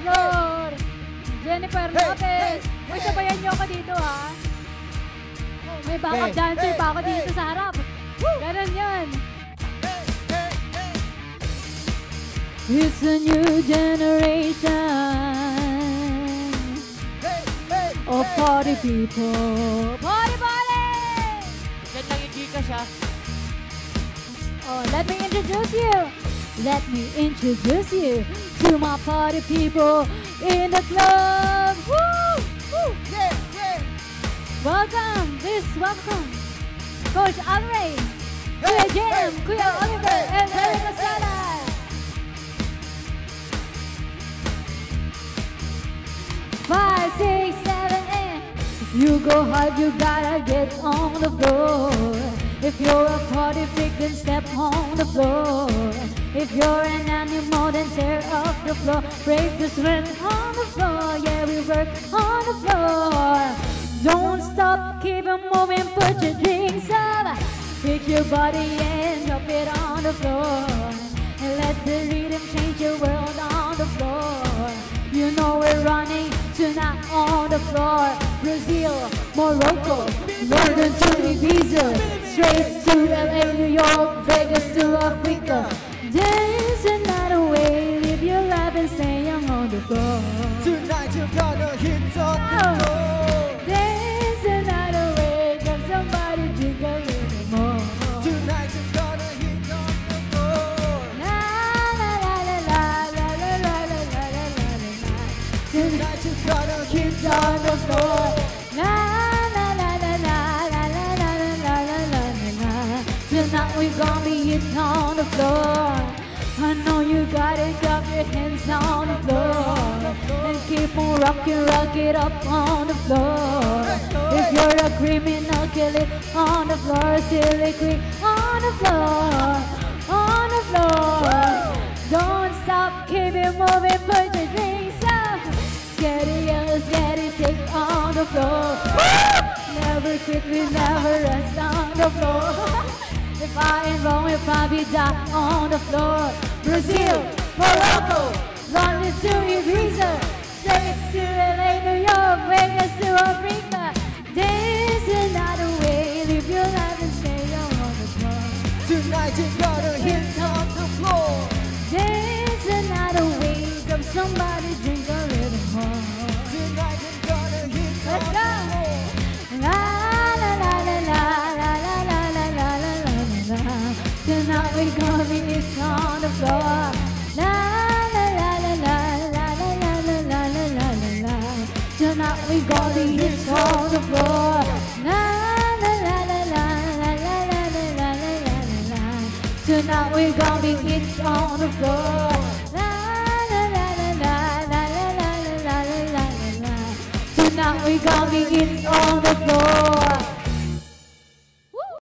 floor. Jennifer Lopez. Uy, sabayan niyo ako dito, ha? May backup dancer pa ako dito sa harap. Ganon yan. It's a new generation of party people. Party, party! Yan lang yung Gcash, ha? Oh, let me introduce you. Let me introduce you to my party people in the club. Woo! Woo! Yeah, yeah. Welcome, please welcome Coach Andre, Kuya Jam, Kuya Oliver, and Eric Estrada. 5, 6, 7, 8. You go hard, you gotta get on the floor. If you're a party freak, then step on the floor. If you're an animal, then tear up the floor. Break the sweat on the floor. Yeah, we work on the floor. Don't stop, keep it moving, put your drinks up. Pick your body and drop it on the floor. And let the rhythm change your world on the floor. You know we're running tonight on the floor. Brazil, Morocco, London to Ibiza, straight to LA, New York, Vegas to Africa. Dance another way, live your life and stay young on the floor. Tonight you're gonna hit on the floor. Dance another way, grab somebody, drink a little more. Tonight you're gonna hit on the floor. La la la la la la la la la la la la la. Tonight you're gonna hit On the floor. La la la la la la la la la la la la. Tonight we gonna be hitting on the floor. I know you gotta drop your hands on the floor and keep on rocking, rock it up on the floor. If you're a criminal, kill it on the floor, silly quick on the floor, on the floor. Don't stop, keep it moving, put your drinks up. Get it, yells, get it, take on the floor. Never quit, we never rest on the floor. If I ain't wrong, we'll probably die on the floor. Brazil, Morocco, London to Ibiza, straight to LA, New York, Vegas to Africa. Dance another way, live your life and stay on the floor. Tonight you're gonna hit on the floor. Dance another way, grab somebody, drink a little more. Tonight you're gonna hit Let's on go. the floor. La la la la la la la la la la la la la. Tonight we gonna be it on the floor. La la la la la la la la la la la la la. Tonight we gonna be it on the floor. La la la la la la la la la la la la. Tonight we gonna be it on the floor. La la la la la la la la la la la la. Tonight we gonna be it on the floor.